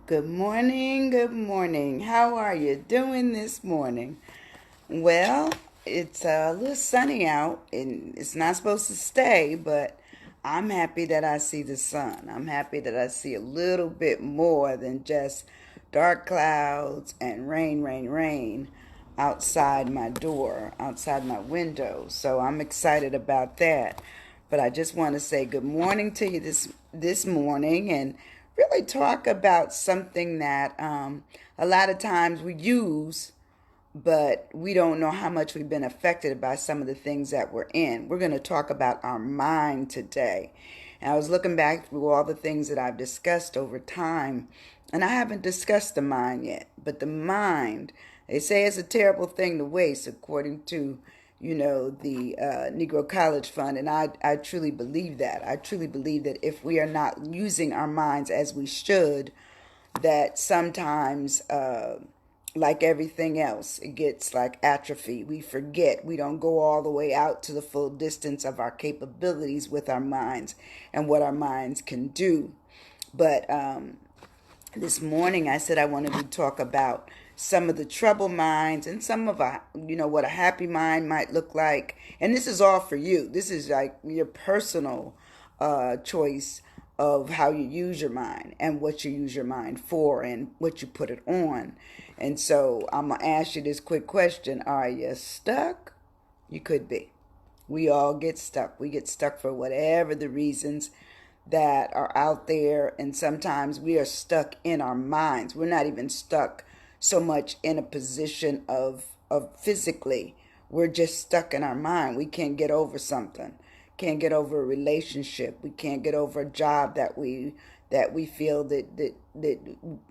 Good morning, good morning. How are you doing this morning? Well, it's a little sunny out and it's not supposed to stay, but I'm happy that I see the sun. I'm happy that I see a little bit more than just dark clouds and rain, rain, rain outside my door, outside my window. So I'm excited about that. But I just want to say good morning to you this morning and really talk about something that a lot of times we use, but we don't know how much we've been affected by some of the things that we're in. We're going to talk about our mind today. And I was looking back through all the things that I've discussed over time, and I haven't discussed the mind yet. But the mind, they say it's a terrible thing to waste, according to, the Negro College Fund. And I truly believe that. I truly believe that if we are not using our minds as we should, that sometimes like everything else, it gets like atrophy. We forget. We don't go all the way out to the full distance of our capabilities with our minds and what our minds can do. But this morning I said I wanted to talk about some of the troubled minds and some of what a happy mind might look like. And this is all for you. This is like your personal choice of how you use your mind and what you use your mind for and what you put it on. And so I'm going to ask you this quick question. Are you stuck? You could be. We all get stuck. We get stuck for whatever the reasons that are out there. And sometimes we are stuck in our minds. We're not even stuck so much in a position of physically. We're just stuck in our mind. We can't get over something. Can't get over a relationship. We can't get over a job that we feel that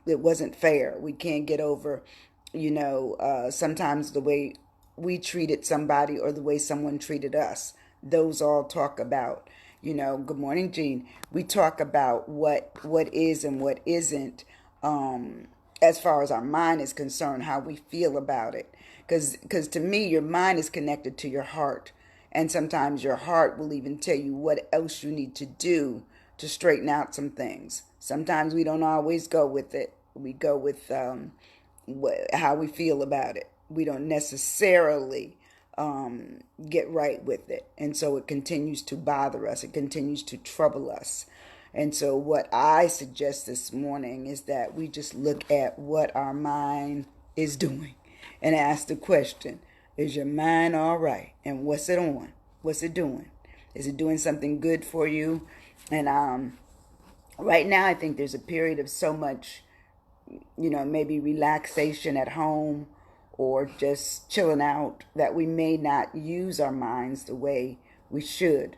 wasn't fair. We can't get over, sometimes the way we treated somebody or the way someone treated us. Those all talk about, good morning, Jean. We talk about what is and what isn't, as far as our mind is concerned, how we feel about it. Because to me, your mind is connected to your heart. And sometimes your heart will even tell you what else you need to do to straighten out some things. Sometimes we don't always go with it. We go with how we feel about it. We don't necessarily get right with it. And so it continues to bother us. It continues to trouble us. And so what I suggest this morning is that we just look at what our mind is doing and ask the question, is your mind all right? And what's it on? What's it doing? Is it doing something good for you? And right now, I think there's a period of so much, maybe relaxation at home or just chilling out that we may not use our minds the way we should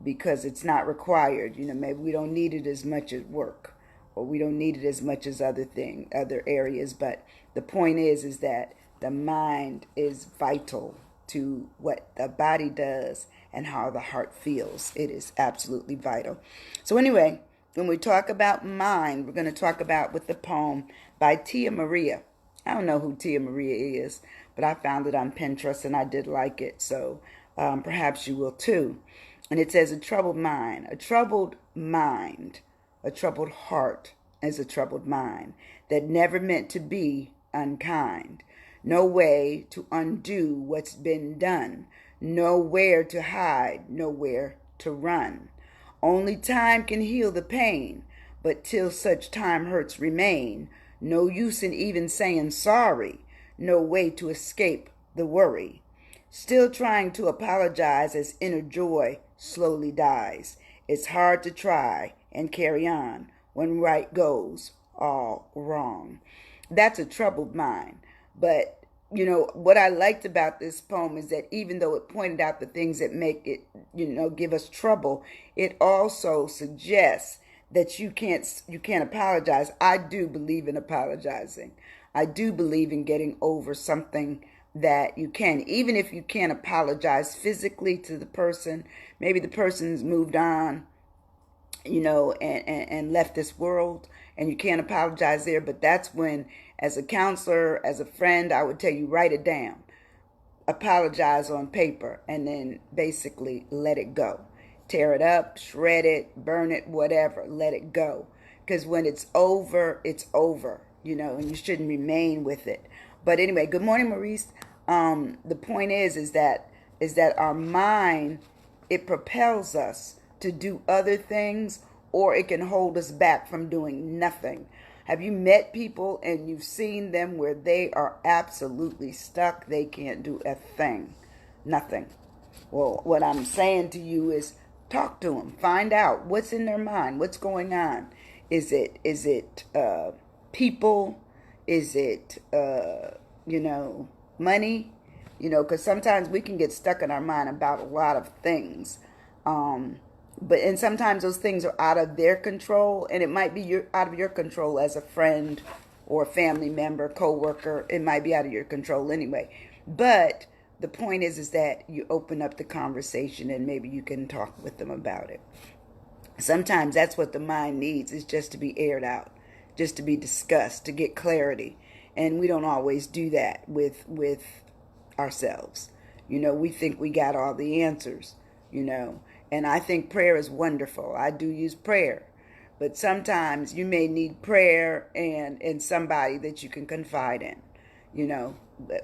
because it's not required. Maybe we don't need it as much at work or we don't need it as much as other areas. But the point is that the mind is vital to what the body does and how the heart feels. It is absolutely vital. So anyway, when we talk about mind, we're going to talk about with the poem by Tia Maria. I don't know who Tia Maria is, but I found it on Pinterest and I did like it. So perhaps you will too. And it says, a troubled mind, a troubled heart is a troubled mind that never meant to be unkind. No way to undo what's been done. Nowhere to hide, nowhere to run. Only time can heal the pain, but till such time hurts remain, no use in even saying sorry, no way to escape the worry. Still trying to apologize as inner joy slowly dies. It's hard to try and carry on when right goes all wrong. That's a troubled mind. But, what I liked about this poem is that even though it pointed out the things that make it, give us trouble, it also suggests that you can't apologize. I do believe in apologizing. I do believe in getting over something that you can, even if you can't apologize physically to the person. Maybe the person's moved on, and left this world, and you can't apologize there. But that's when, as a counselor, as a friend, I would tell you, write it down, apologize on paper, and then basically let it go. Tear it up, shred it, burn it, whatever, let it go. because when it's over, and you shouldn't remain with it. But anyway, good morning, Maurice. The point is that our mind, it propels us to do other things, or it can hold us back from doing nothing. Have you met people and you've seen them where they are absolutely stuck? They can't do a thing, nothing. Well, what I'm saying to you is talk to them, find out what's in their mind, what's going on. Is it people? Is it money? Because sometimes we can get stuck in our mind about a lot of things. And sometimes those things are out of their control, and it might be out of your control as a friend or a family member, co-worker. It might be out of your control anyway. But the point is that you open up the conversation and maybe you can talk with them about it. Sometimes that's what the mind needs, is just to be aired out, just to be discussed, to get clarity. And we don't always do that with ourselves. We think we got all the answers, and I think prayer is wonderful. I do use prayer, but sometimes you may need prayer and somebody that you can confide in,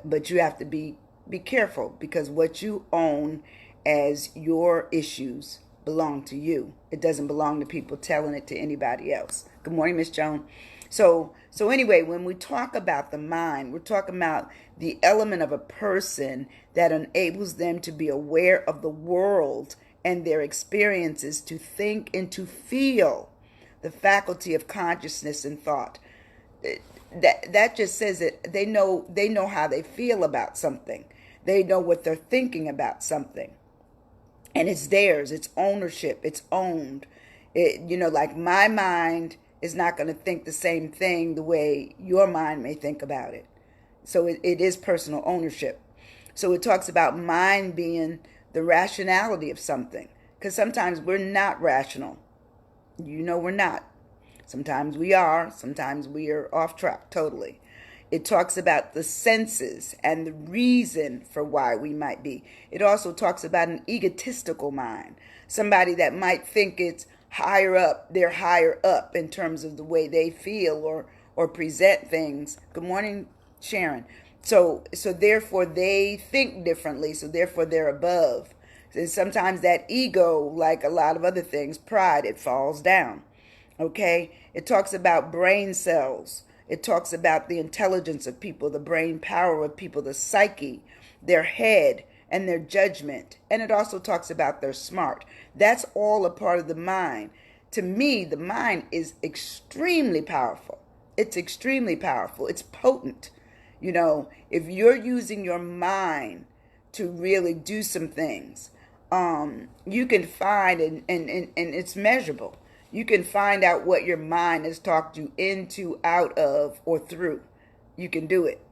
but you have to be careful, because what you own as your issues belong to you. It doesn't belong to people telling it to anybody else. Good morning, Miss Joan. So anyway, when we talk about the mind, we're talking about the element of a person that enables them to be aware of the world and their experiences, to think and to feel, the faculty of consciousness and thought. That just says that they know how they feel about something. They know what they're thinking about something. And it's theirs, it's ownership, it's owned. Like my mind is not going to think the same thing the way your mind may think about it. So it is personal ownership. So it talks about mind being the rationality of something. Because sometimes we're not rational. We're not. Sometimes we are. Sometimes we are off track totally. It talks about the senses and the reason for why we might be. It also talks about an egotistical mind. Somebody that might think it's higher up. They're higher up in terms of the way they feel or present things. Good morning, Sharon. So therefore they think differently. So therefore they're above. And sometimes that ego, like a lot of other things, pride, it falls down. Okay? It talks about brain cells. It talks about the intelligence of people, the brain power of people, the psyche, their head, and their judgment. And it also talks about their smart. That's all a part of the mind. To me, the mind is extremely powerful. It's extremely powerful. It's potent. If you're using your mind to really do some things, you can find, and it's measurable. You can find out what your mind has talked you into, out of, or through. You can do it.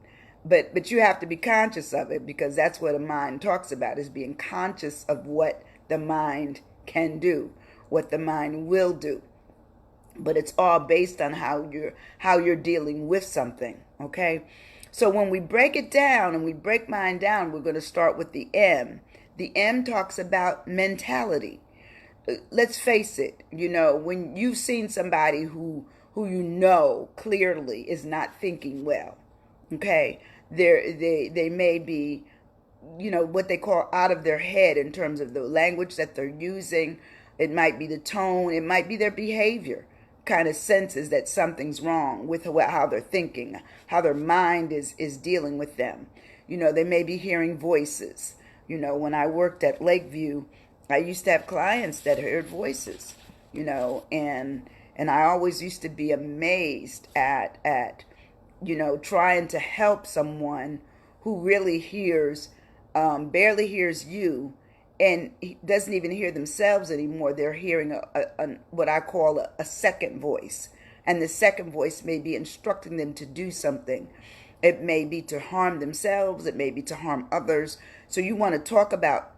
But you have to be conscious of it, because that's what a mind talks about, is being conscious of what the mind can do, what the mind will do. But it's all based on how you're dealing with something, okay? So when we break it down and we break mind down, we're going to start with the M. The M talks about mentality. Let's face it, when you've seen somebody who clearly is not thinking well, okay, they may be, what they call out of their head in terms of the language that they're using. It might be the tone, it might be their behavior, kind of senses that something's wrong with how they're thinking, how their mind is dealing with them. They may be hearing voices. When I worked at Lakeview, I used to have clients that heard voices, and I always used to be amazed at trying to help someone who really barely hears you, and doesn't even hear themselves anymore. They're hearing what I call a second voice, and the second voice may be instructing them to do something. It may be to harm themselves. It may be to harm others. So you want to talk about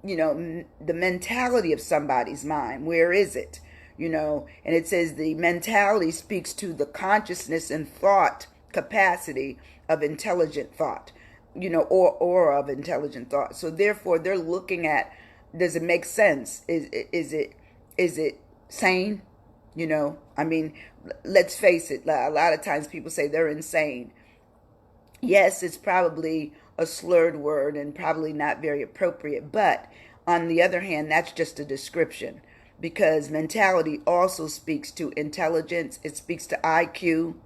the mentality of somebody's mind. Where is it? And it says the mentality speaks to the consciousness and thought capacity of intelligent thought, or of intelligent thought. So therefore they're looking at, does it make sense? Is it sane? I mean, let's face it, a lot of times people say they're insane. Yes, it's probably a slurred word and probably not very appropriate, but on the other hand, that's just a description, because mentality also speaks to intelligence, it speaks to IQ,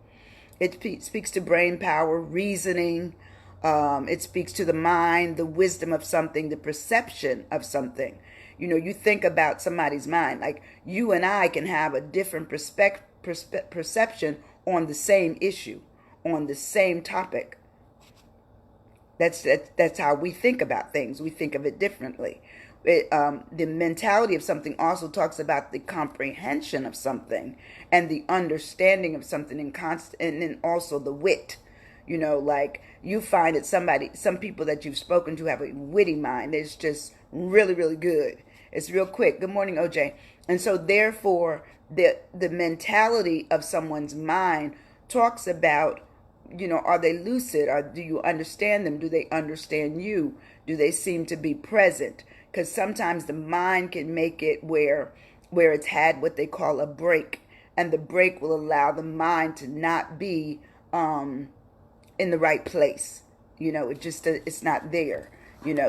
it speaks to brain power, reasoning, it speaks to the mind, the wisdom of something, the perception of something. You think about somebody's mind, like you and I can have a different perception on the same issue, on the same topic. That's how we think about things. We think of it differently. The mentality of something also talks about the comprehension of something and the understanding of something, and then also the wit. Like you find that some people that you've spoken to have a witty mind. It's just really, really good. It's real quick. Good morning, OJ. And so therefore, the mentality of someone's mind talks about, are they lucid? Or do you understand them? Do they understand you? Do they seem to be present? Because sometimes the mind can make it where it's had what they call a break, and the break will allow the mind to not be in the right place. It's not there.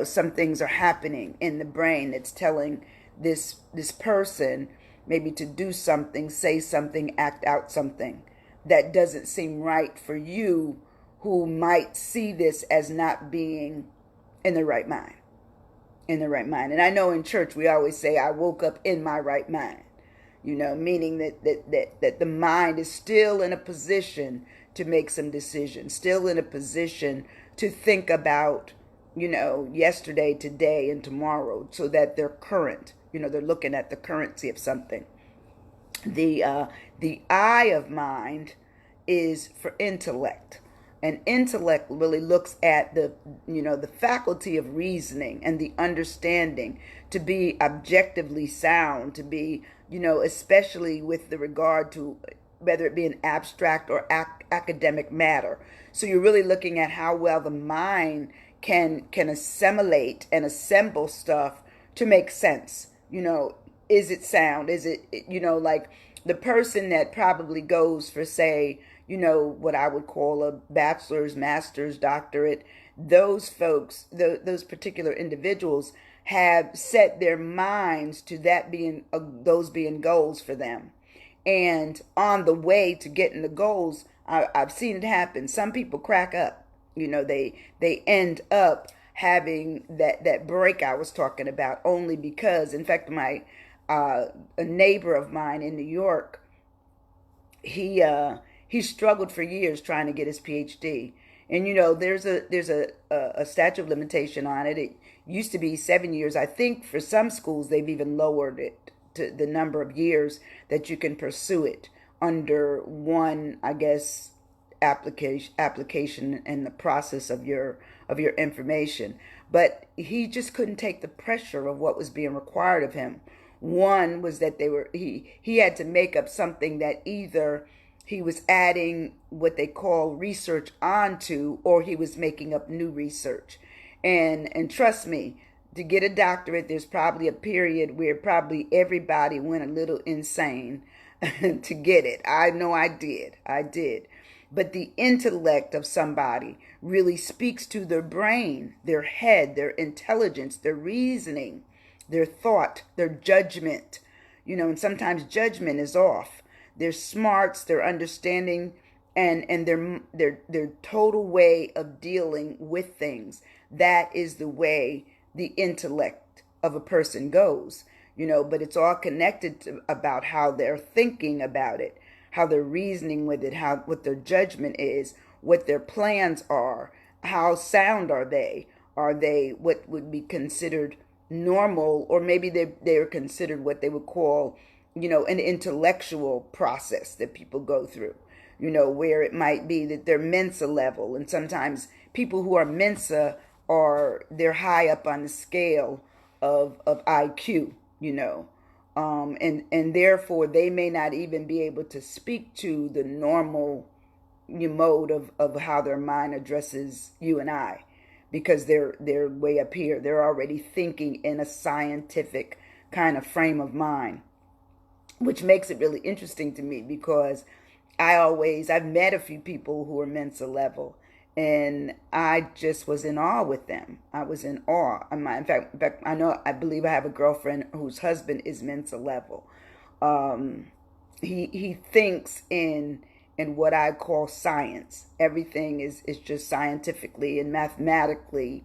Some things are happening in the brain that's telling this person maybe to do something, say something, act out something that doesn't seem right for you, who might see this as not being in the right mind. And I know in church we always say, I woke up in my right mind, meaning that the mind is still in a position to make some decisions, still in a position to think about, yesterday, today, and tomorrow, so that they're current. They're looking at the currency of something. The eye of mind is for intellect. And intellect really looks at the faculty of reasoning and the understanding, to be objectively sound, to be, especially with the regard to whether it be an abstract or academic matter. So you're really looking at how well the mind can assimilate and assemble stuff to make sense. Is it sound? Is it, like the person that probably goes for, say, what I would call a bachelor's, master's, doctorate, those folks, those particular individuals have set their minds to that being, those being goals for them. And on the way to getting the goals, I've seen it happen. Some people crack up. They end up having that break I was talking about, only because, in fact, a neighbor of mine in New York, he struggled for years trying to get his PhD. And there's a statute of limitation on it. It used to be 7 years. I think for some schools they've even lowered it to the number of years that you can pursue it under one, I guess, application and the process of your information. But he just couldn't take the pressure of what was being required of him. One was that he had to make up something that either he was adding what they call research onto, or he was making up new research. And trust me, to get a doctorate, there's probably a period where probably everybody went a little insane to get it. I know I did. But the intellect of somebody really speaks to their brain, their head, their intelligence, their reasoning, their thought, their judgment. And sometimes judgment is off. Their smarts, their understanding, and their total way of dealing with things. That is the way the intellect of a person goes. But it's all connected to about how they're thinking about it, how they're reasoning with it, what their judgment is, what their plans are, how sound are they? Are they what would be considered normal, or maybe they're considered what they would call, an intellectual process that people go through, where it might be that they're Mensa level. And sometimes people who are Mensa they're high up on the scale of IQ, and therefore they may not even be able to speak to the normal mode of how their mind addresses you and I, because they're way up here. They're already thinking in a scientific kind of frame of mind. which makes it really interesting to me because I've met a few people who are Mensa level, and I just was in awe with them. I was in awe. In fact, I believe I have a girlfriend whose husband is Mensa level. Um, he thinks in what I call science. Everything is just scientifically and mathematically,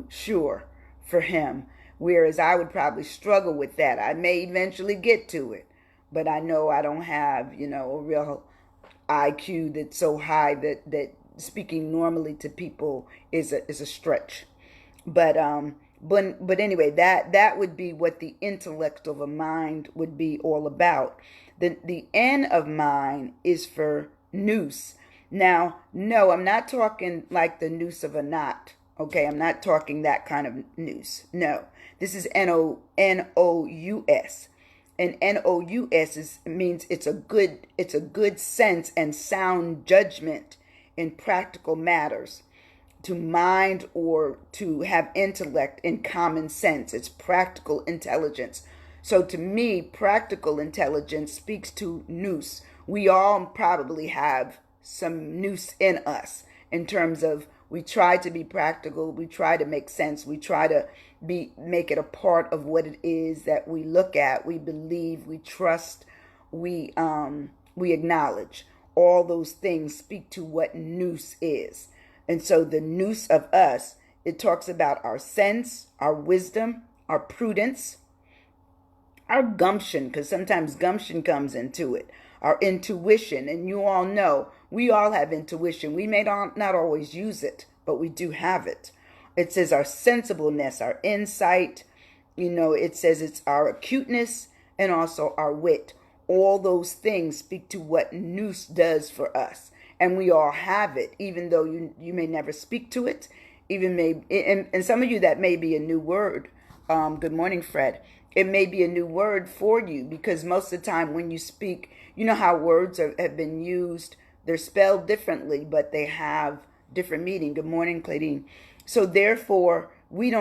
sure for him. Whereas I would probably struggle with that. I may eventually get to it, but I know I don't have, a real IQ that's so high that speaking normally to people is a stretch. But anyway, that would be what the intellect of a mind would be all about. The N of mind is for noose. Now, no, I'm not talking like the noose of a knot. Okay, I'm not talking that kind of noose. No, this is Nous. And means it's a good sense and sound judgment in practical matters, to mind or to have intellect and common sense. It's practical intelligence. So to me, practical intelligence speaks to nous. We all probably have some nous in us in terms of we try to be practical, we try to make sense, we try to make it a part of what it is that we look at, we believe, we trust, we acknowledge. All those things speak to what nous is. And so the nous of us, it talks about our sense, our wisdom, our prudence, our gumption, because sometimes gumption comes into it, our intuition. And you all know, we all have intuition. We may not always use it, but we do have it. It says our sensibleness, our insight, it says it's our acuteness and also our wit. All those things speak to what nous does for us. And we all have it, even though you may never speak to it. And some of you, that may be a new word. Good morning, Fred. It may be a new word for you because most of the time when you speak, you know how words have been used. They're spelled differently, but they have different meaning. Good morning, Claudine. So therefore, we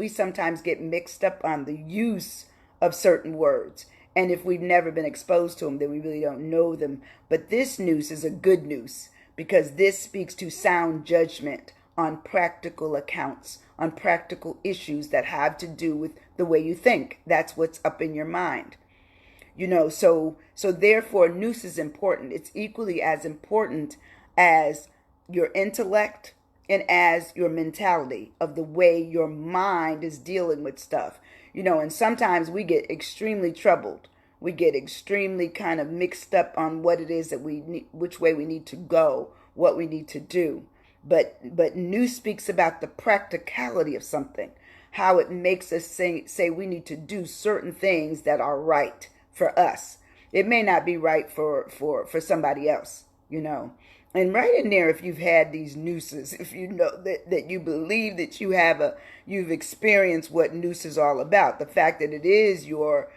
sometimes get mixed up on the use of certain words. And if we've never been exposed to them, then we really don't know them. But this nous is a good nous because this speaks to sound judgment on practical accounts, on practical issues that have to do with the way you think. That's what's up in your mind. So therefore, nous is important. It's equally as important as your intellect and as your mentality of the way your mind is dealing with stuff. And sometimes we get extremely troubled. We get extremely kind of mixed up on what it is that we need, which way we need to go, what we need to do. But nous speaks about the practicality of something, how it makes us say we need to do certain things that are right for us. It may not be right for somebody else, And right in there, if you've had these nooses, if you know that you believe that you've experienced what nous is all about, the fact that it is your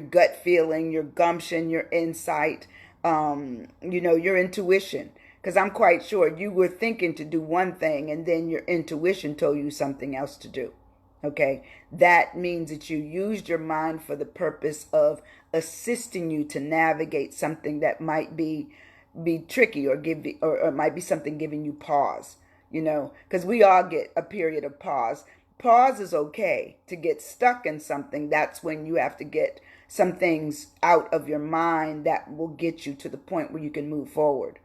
gut feeling, your gumption, your insight, your intuition. Because I'm quite sure you were thinking to do one thing and then your intuition told you something else to do. Okay, that means that you used your mind for the purpose of assisting you to navigate something that might be tricky or it might be something giving you pause, because we all get a period of pause. Pause is okay. To get stuck in something, that's when you have to get some things out of your mind that will get you to the point where you can move forward.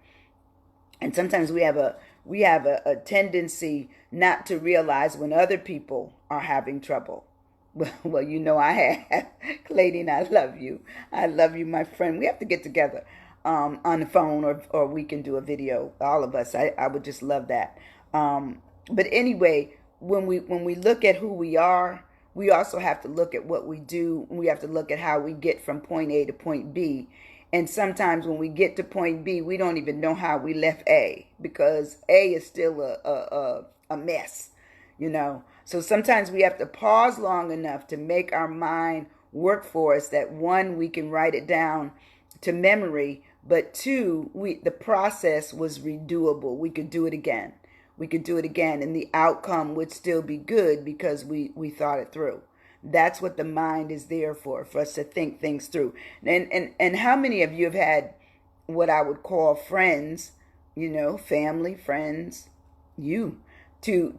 And sometimes we have a tendency not to realize when other people are having trouble. Well, I have. Claydine, I love you. I love you, my friend. We have to get together on the phone or we can do a video. All of us. I would just love that. But anyway, when we look at who we are, we also have to look at what we do. We have to look at how we get from point A to point B. And sometimes when we get to point B, we don't even know how we left A because A is still a mess, So sometimes we have to pause long enough to make our mind work for us that one, we can write it down to memory, but two, the process was redoable. We could do it again. And the outcome would still be good because we thought it through. That's what the mind is there for us to think things through. And how many of you have had what I would call friends, family, friends, you, to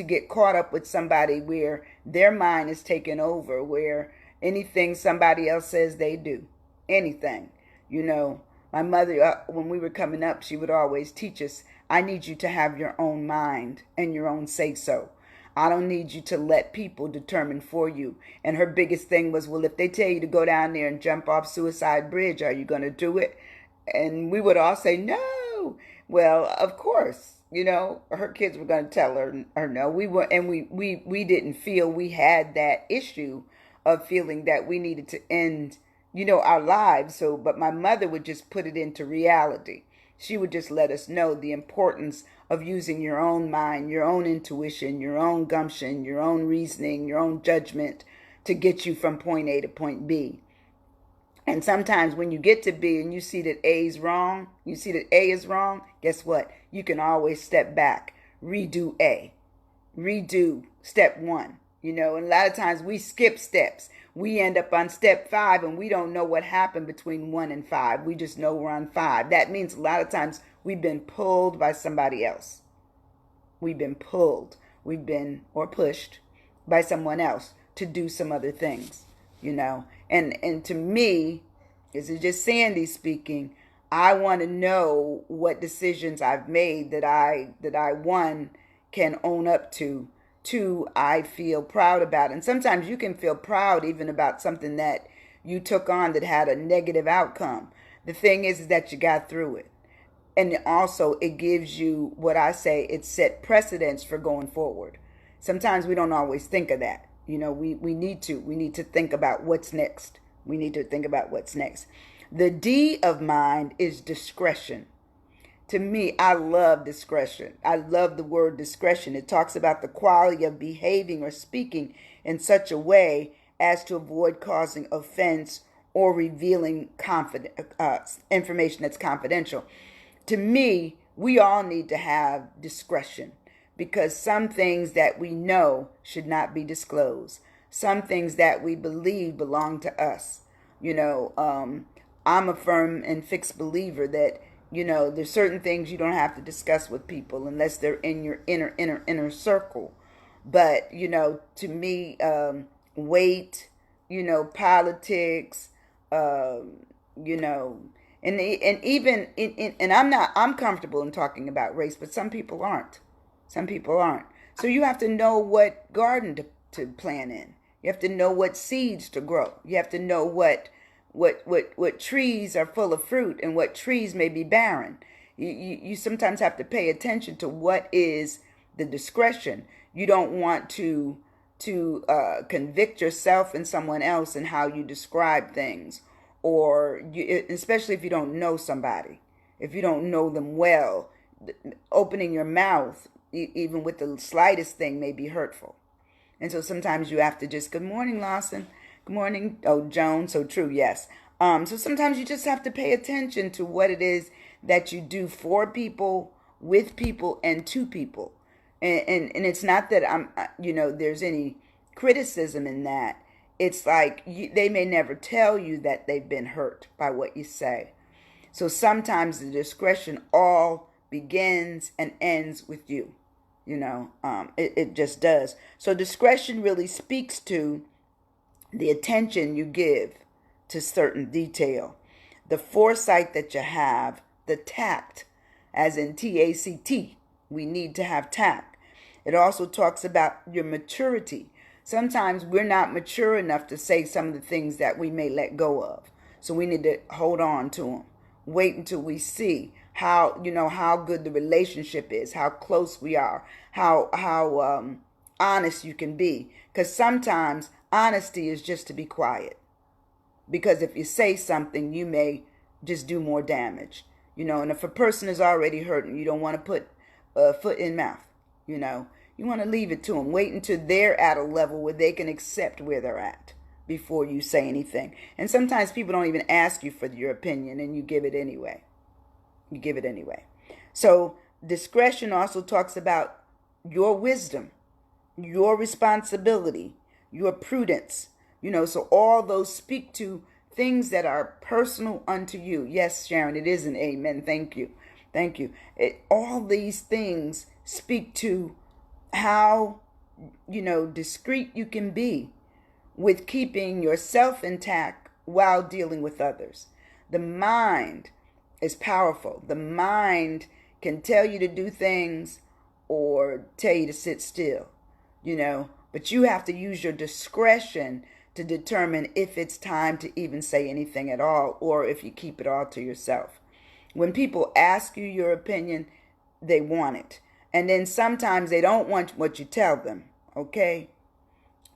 get caught up with somebody where their mind is taken over, where anything somebody else says they do, anything, you know. My mother, when we were coming up, she would always teach us, I need you to have your own mind and your own say so. I don't need you to let people determine for you. And her biggest thing was, well, if they tell you to go down there and jump off Suicide Bridge, are you going to do it? And we would all say, no. Well, of course, her kids were going to tell her no. We were, and we didn't feel we had that issue of feeling that we needed to end, our lives. So, but my mother would just put it into reality. She would just let us know the importance of using your own mind, your own intuition, your own gumption, your own reasoning, your own judgment to get you from point A to point B. And sometimes when you get to B and you see that A is wrong, guess what? You can always step back, redo A, redo step 1. And a lot of times we skip steps. We end up on step 5 and we don't know what happened between 1 and 5. We just know we're on 5. That means a lot of times we've been pulled by somebody else. We've been pulled, or pushed by someone else to do some other things, And to me, this is just Sandy speaking, I want to know what decisions I've made that I one, can own up to. 2, I feel proud about. And sometimes you can feel proud even about something that you took on that had a negative outcome. The thing is that you got through it. And also it gives you what I say, it set precedents for going forward. Sometimes we don't always think of that. We need to think about what's next. We need to think about what's next. The D of mind is discretion. To me, I love discretion. I love the word discretion. It talks about the quality of behaving or speaking in such a way as to avoid causing offense or revealing information that's confidential. To me, we all need to have discretion because some things that we know should not be disclosed. Some things that we believe belong to us. I'm a firm and fixed believer that there's certain things you don't have to discuss with people unless they're in your inner circle. But, to me, weight, politics, and even, and I'm comfortable in talking about race, but some people aren't. Some people aren't. So you have to know what garden to plant in. You have to know what seeds to grow. You have to know what trees are full of fruit and what trees may be barren. You sometimes have to pay attention to what is the discretion. You don't want to convict yourself and someone else in how you describe things, or especially if you don't know somebody, if you don't know them well, opening your mouth even with the slightest thing may be hurtful. And so sometimes you have to just, good morning, Lawson. Good morning. Oh, Joan. So true. Yes. So sometimes you just have to pay attention to what it is that you do for people, with people, and to people. And it's not that there's any criticism in that. It's like they may never tell you that they've been hurt by what you say. So sometimes the discretion all begins and ends with you. It just does. So discretion really speaks to the attention you give to certain detail, the foresight that you have, the tact, as in TACT. We need to have tact. It also talks about your maturity. Sometimes we're not mature enough to say some of the things that we may let go of. So we need to hold on to them. Wait until we see how good the relationship is, how close we are, how honest you can be. Because sometimes honesty is just to be quiet. Because if you say something, you may just do more damage. And if a person is already hurting, you don't want to put a foot in mouth. You want to leave it to them. Wait until they're at a level where they can accept where they're at before you say anything. And sometimes people don't even ask you for your opinion, and you give it anyway. So discretion also talks about your wisdom, your responsibility, your prudence. So all those speak to things that are personal unto you. Yes, Sharon, it is an amen. Thank you. Thank you. All these things speak to how, discreet you can be with keeping yourself intact while dealing with others. The mind is powerful. The mind can tell you to do things or tell you to sit still, but you have to use your discretion to determine if it's time to even say anything at all, or if you keep it all to yourself. When people ask you your opinion, they want it. And then sometimes they don't want what you tell them, okay?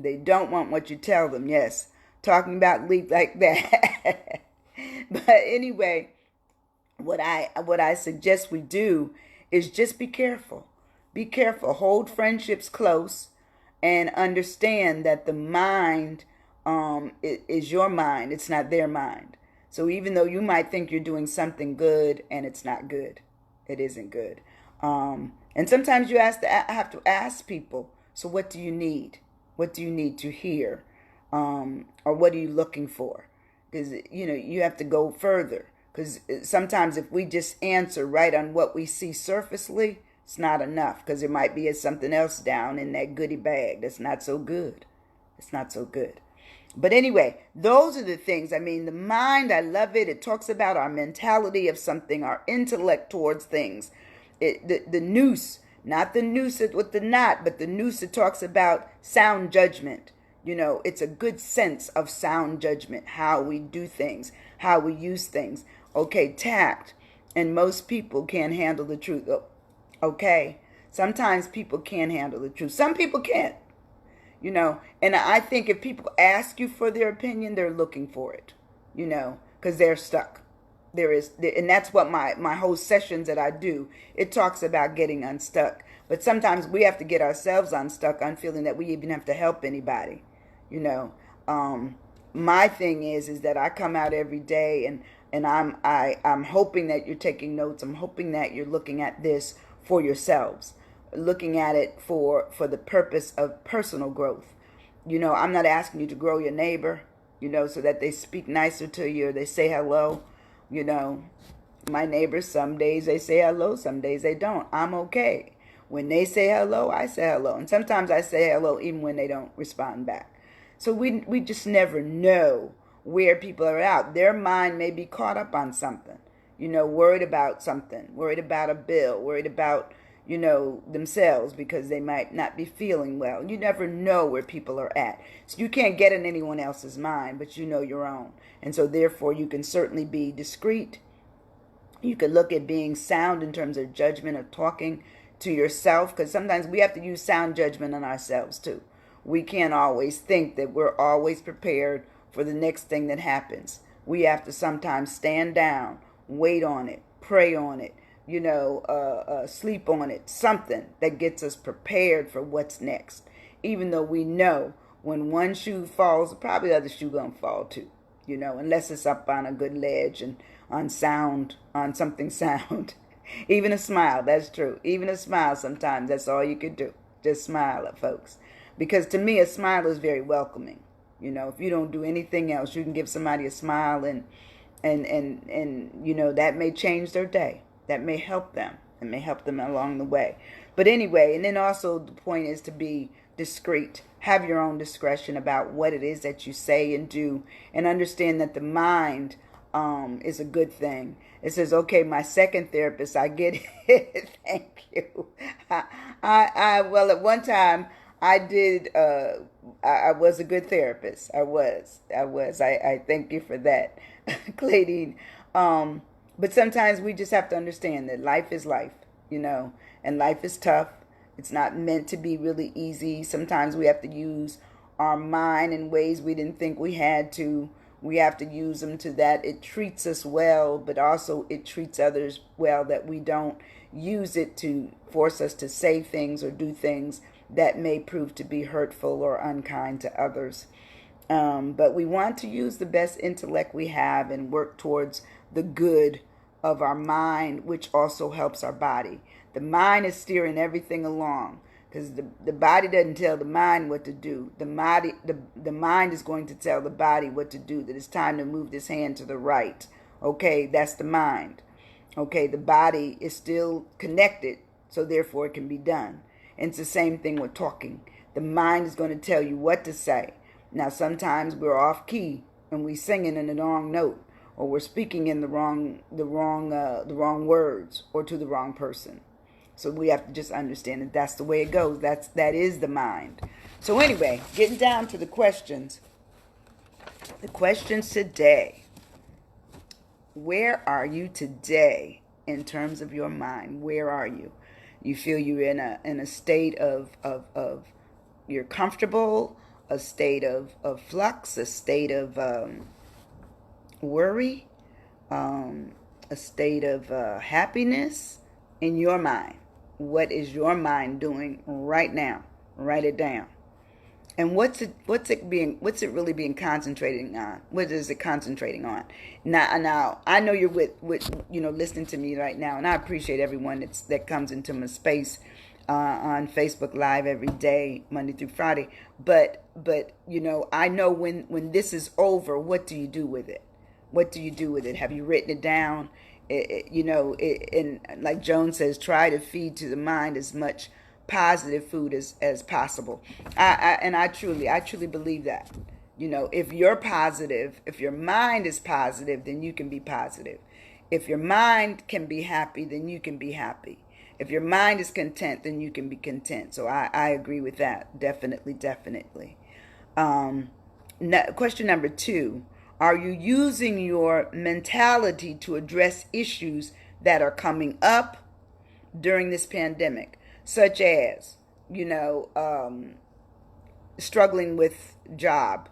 They don't want what you tell them, yes. Talking about leak like that. But anyway, what I suggest we do is just be careful. Be careful. Hold friendships close and understand that the mind is your mind. It's not their mind. So even though you might think you're doing something good and it's not good, it isn't good. And sometimes you have to ask people, so what do you need? What do you need to hear? Or what are you looking for? Because, you have to go further. Because sometimes if we just answer right on what we see surfacely, it's not enough. Because there might be something else down in that goodie bag that's not so good. It's not so good. But anyway, those are the things. I mean, the mind, I love it. It talks about our mentality of something, our intellect towards things. The noose, not the noose with the knot, but the noose that talks about sound judgment. It's a good sense of sound judgment, how we do things, how we use things. Okay, tact. And most people can't handle the truth. Okay, sometimes people can't handle the truth. Some people can't. And I think if people ask you for their opinion, they're looking for it, because they're stuck. And that's what my whole sessions that I do, it talks about getting unstuck. But sometimes we have to get ourselves unstuck on feeling that we even have to help anybody, My thing is that I come out every day and I'm hoping that you're taking notes. I'm hoping that you're looking at this for yourselves, looking at it for the purpose of personal growth. I'm not asking you to grow your neighbor, so that they speak nicer to you or they say hello. My neighbors, some days they say hello, some days they don't. I'm okay. When they say hello, I say hello. And sometimes I say hello even when they don't respond back. So we just never know where people are at. Their mind may be caught up on something, worried about something, worried about a bill, worried about, themselves because they might not be feeling well. You never know where people are at. So you can't get in anyone else's mind, but you know your own. And so therefore you can certainly be discreet. You can look at being sound in terms of judgment or talking to yourself, because sometimes we have to use sound judgment on ourselves too. We can't always think that we're always prepared for the next thing that happens. We have to sometimes stand down, wait on it, pray on it, sleep on it, something that gets us prepared for what's next. Even though we know when one shoe falls, probably the other shoe gonna fall too, unless it's up on a good ledge and on something sound. Even a smile, that's true. Even a smile sometimes, that's all you could do. Just smile at folks. Because to me, a smile is very welcoming. If you don't do anything else, you can give somebody a smile and that may change their day. That may help them. It may help them along the way. But anyway, and then also the point is to be discreet. Have your own discretion about what it is that you say and do, and understand that the mind is a good thing. It says, okay, my second therapist, I get it. Thank you. Well, at one time I did, I was a good therapist. I was. I thank you for that, Claudine. But sometimes we just have to understand that life is life, and life is tough. It's not meant to be really easy. Sometimes we have to use our mind in ways we didn't think we had to. We have to use them to that it treats us well, but also it treats others well, that we don't use it to force us to say things or do things that may prove to be hurtful or unkind to others. But we want to use the best intellect we have and work towards the good of our mind, which also helps our body. The mind is steering everything along. because the body doesn't tell the mind what to do. The mind is going to tell the body what to do, that it's time to move this hand to the right. Okay, that's the mind. Okay, the body is still connected, so therefore it can be done. And it's the same thing with talking. The mind is going to tell you what to say. Now sometimes we're off key and we singing in the wrong note, or we're speaking in the wrong words, or to the wrong person. So we have to just understand that that's the way it goes. That is the mind. So anyway, getting down to the questions. The questions today. Where are you today in terms of your mind? Where are you? You feel you're in a state of you're comfortable, a state of flux, a state of worry, a state of happiness in your mind. What is your mind doing right now? Write it down. And what's it really being concentrating on? What is it concentrating on? Now I know you're with listening to me right now, and I appreciate everyone that comes into my space on Facebook Live every day, Monday through Friday. But I know when this is over, what do you do with it? What do you do with it? Have you written it down? And like Joan says, try to feed to the mind as much positive food as possible. I truly believe that. If you're positive, if your mind is positive, then you can be positive. If your mind can be happy, then you can be happy. If your mind is content, then you can be content. So I agree with that. Definitely. Question number 2. Are you using your mentality to address issues that are coming up during this pandemic, such as, struggling with job,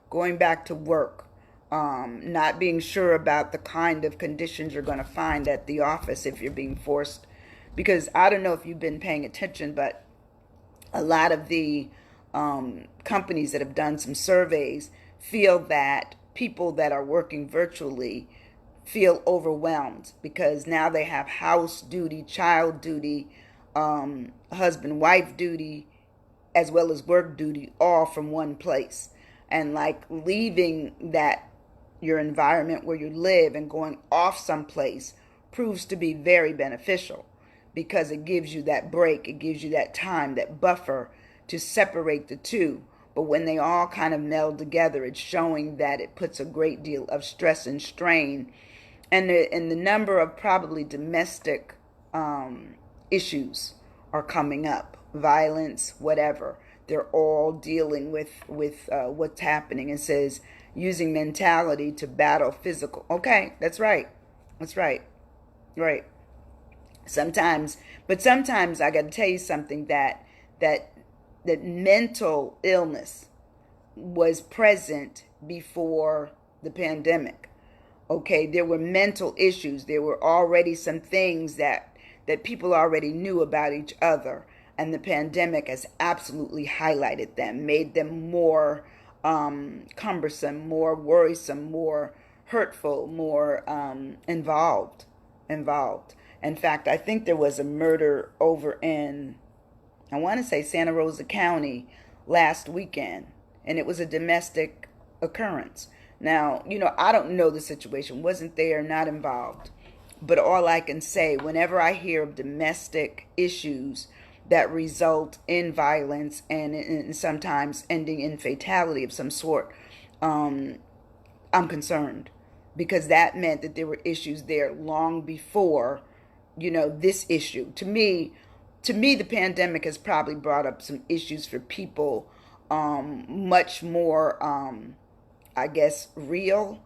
going back to work, not being sure about the kind of conditions you're going to find at the office if you're being forced? Because I don't know if you've been paying attention, but a lot of the companies that have done some surveys feel that people that are working virtually feel overwhelmed because now they have house duty, child duty, husband-wife duty, as well as work duty, all from one place. And like leaving that your environment where you live and going off someplace proves to be very beneficial because it gives you that break, it gives you that time, that buffer to separate the two. But when they all kind of meld together, it's showing that it puts a great deal of stress and strain. And the number of probably domestic issues are coming up, violence, whatever. They're all dealing with what's happening. It says using mentality to battle physical. Okay, that's right. Right. Sometimes I got to tell you something that mental illness was present before the pandemic. Okay, there were mental issues. There were already some things that people already knew about each other, and the pandemic has absolutely highlighted them, made them more cumbersome, more worrisome, more hurtful, more involved. In fact, I think there was a murder over in, I want to say, Santa Rosa County last weekend, and it was a domestic occurrence. Now, I don't know the situation, wasn't there, not involved. But all I can say, whenever I hear of domestic issues that result in violence and sometimes ending in fatality of some sort, I'm concerned, because that meant that there were issues there long before, this issue. To me, the pandemic has probably brought up some issues for people, much more, I guess, real,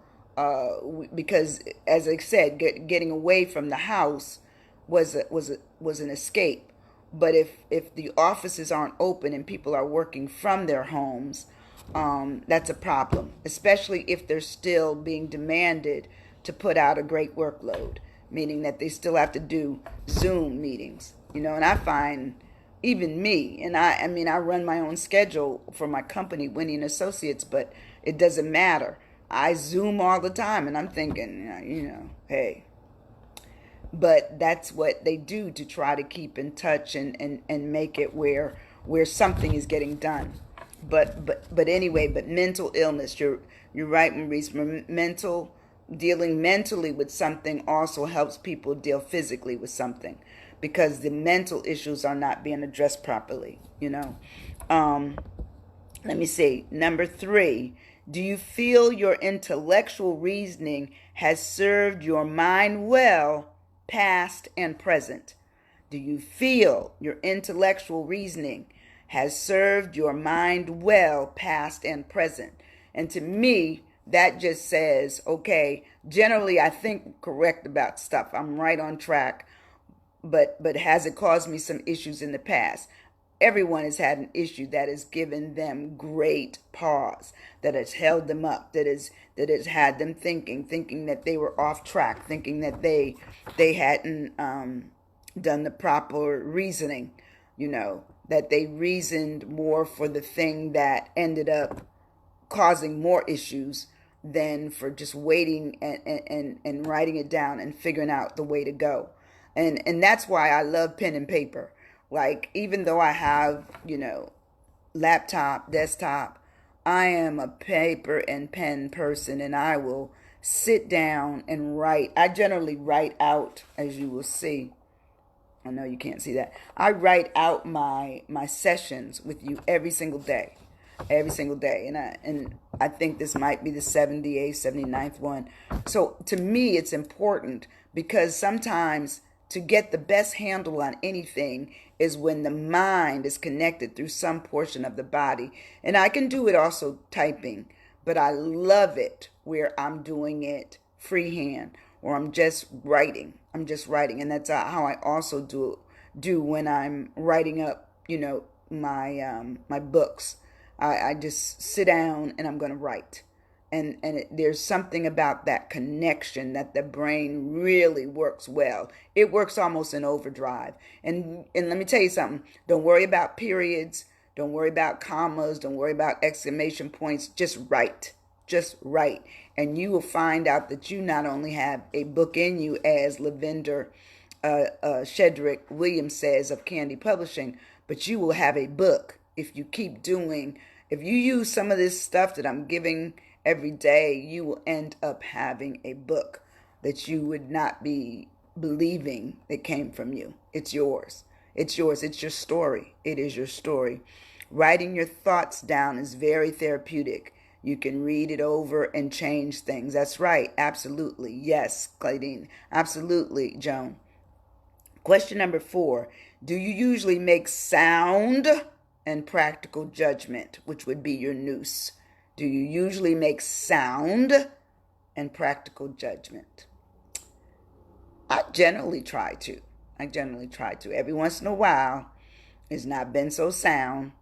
because, as I said, getting away from the house was an escape. But if the offices aren't open and people are working from their homes, that's a problem, especially if they're still being demanded to put out a great workload, meaning that they still have to do Zoom meetings. And I find even me, and I run my own schedule for my company, Winnie and Associates, but it doesn't matter. I Zoom all the time, and I'm thinking, hey. but that's what they do to try to keep in touch and make it where something is getting done. But anyway, but mental illness, you're right, Maurice. Mental Dealing mentally with something also helps people deal physically with something, because the mental issues are not being addressed properly. Um, Let me see. Number 3, do you feel your intellectual reasoning has served your mind well, past and present? Do you feel your intellectual reasoning has served your mind well, past and present? And to me, that just says, okay, generally I think correct about stuff. I'm right on track, but has it caused me some issues in the past? Everyone has had an issue that has given them great pause, that has held them up, that has had them thinking that they were off track, thinking that they hadn't done the proper reasoning, that they reasoned more for the thing that ended up causing more issues than for just waiting and writing it down and figuring out the way to go. And that's why I love pen and paper. Like, even though I have, laptop, desktop, I am a paper and pen person, and I will sit down and write. I generally write out, as you will see. I know you can't see that. I write out my sessions with you every single day, and I think this might be the 78th, 79th one. So to me, it's important, because sometimes to get the best handle on anything is when the mind is connected through some portion of the body. And I can do it also typing, but I love it where I'm doing it freehand, or I'm just writing. And that's how I also do when I'm writing up, my books. I just sit down and I'm going to write. And there's something about that connection that the brain really works well. It works almost in overdrive. And let me tell you something. Don't worry about periods. Don't worry about commas. Don't worry about exclamation points. Just write. Just write. And you will find out that you not only have a book in you, as Lavender Shedrick Williams says of Candy Publishing, but you will have a book if you keep doing. If you use some of this stuff that I'm giving every day, you will end up having a book that you would not be believing it came from you. It's yours. It's yours. It's your story. It is your story. Writing your thoughts down is very therapeutic. You can read it over and change things. That's right. Absolutely. Yes, Claudine. Absolutely, Joan. Question number 4. Do you usually make sound and practical judgment, which would be your noose? Do you usually make sound and practical judgment? I generally try to. Every once in a while, it's not been so sound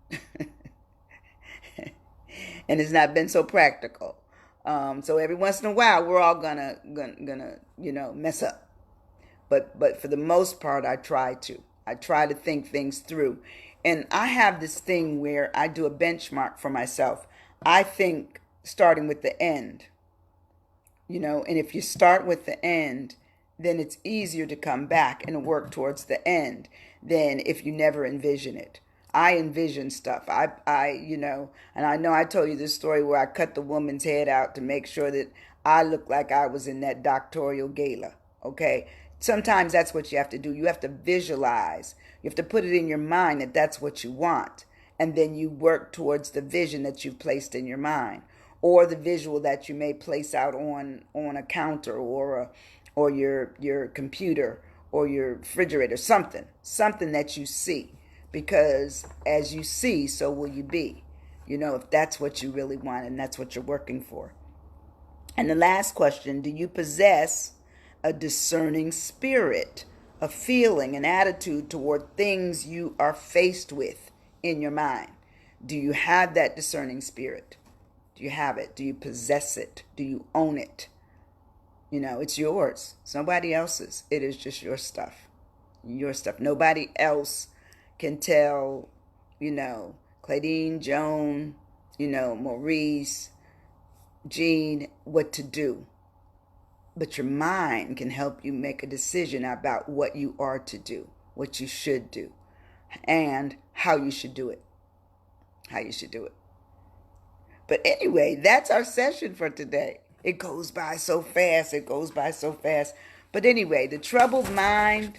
and it's not been so practical. So every once in a while, we're all gonna mess up. But for the most part, I try to. I try to think things through. And I have this thing where I do a benchmark for myself. I think starting with the end, and if you start with the end, then it's easier to come back and work towards the end than if you never envision it. I envision stuff. And I know I told you this story where I cut the woman's head out to make sure that I looked like I was in that doctoral gala. Okay. Sometimes that's what you have to do. You have to visualize. You have to put it in your mind that that's what you want. And then you work towards the vision that you've placed in your mind, or the visual that you may place out on a counter, or your computer, or your refrigerator, something that you see, because as you see, so will you be, if that's what you really want and that's what you're working for. And the last question, do you possess a discerning spirit, a feeling, an attitude toward things you are faced with in your mind? Do you have that discerning spirit? Do you have it? Do you possess it? Do you own it? It's yours. It's nobody else's. It is just your stuff. Your stuff. Nobody else can tell, Claudine, Joan, Maurice, Jean, what to do. but your mind can help you make a decision about what you are to do, what you should do, and how you should do it. How you should do it. But anyway, that's our session for today. It goes by so fast. It goes by so fast. But anyway, the troubled mind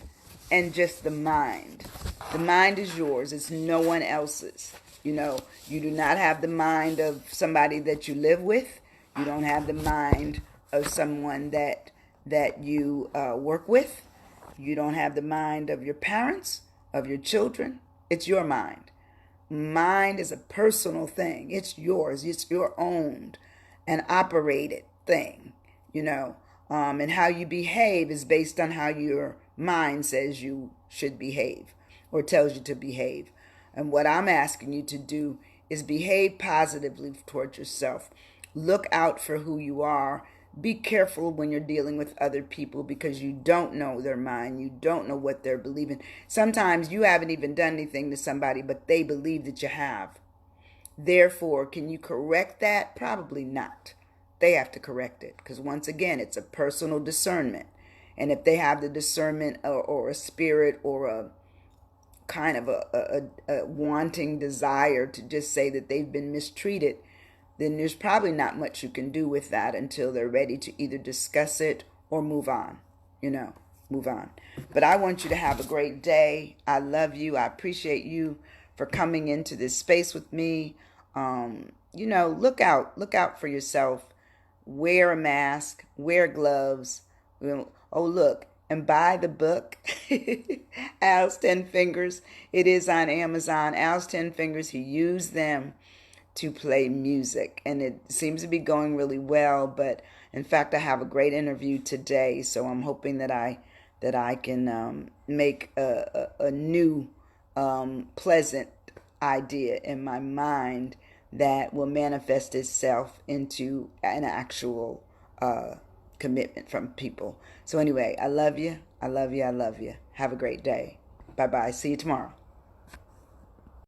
and just the mind. The mind is yours. It's no one else's. You do not have the mind of somebody that you live with. You don't have the mind of someone that you work with. You don't have the mind of your parents, of your children. It's your mind. Mind is a personal thing. It's yours. It's your owned and operated thing, and how you behave is based on how your mind says you should behave or tells you to behave. And what I'm asking you to do is behave positively towards yourself. Look out for who you are. Be careful when you're dealing with other people because you don't know their mind. You don't know what they're believing. Sometimes you haven't even done anything to somebody, but they believe that you have. Therefore, can you correct that? Probably not. They have to correct it because once again, it's a personal discernment. And if they have the discernment or a spirit or a kind of a wanting desire to just say that they've been mistreated, then there's probably not much you can do with that until they're ready to either discuss it or move on, move on. But I want you to have a great day. I love you. I appreciate you for coming into this space with me. Look out for yourself. Wear a mask, wear gloves. Oh, look, and buy the book, Al's 10 Fingers. It is on Amazon. Al's 10 Fingers, he used them to play music, and it seems to be going really well. But in fact, I have a great interview today, so I'm hoping that I can make a new pleasant idea in my mind that will manifest itself into an actual commitment from people. So anyway, I love you. I love you. I love you. Have a great day. Bye bye. See you tomorrow.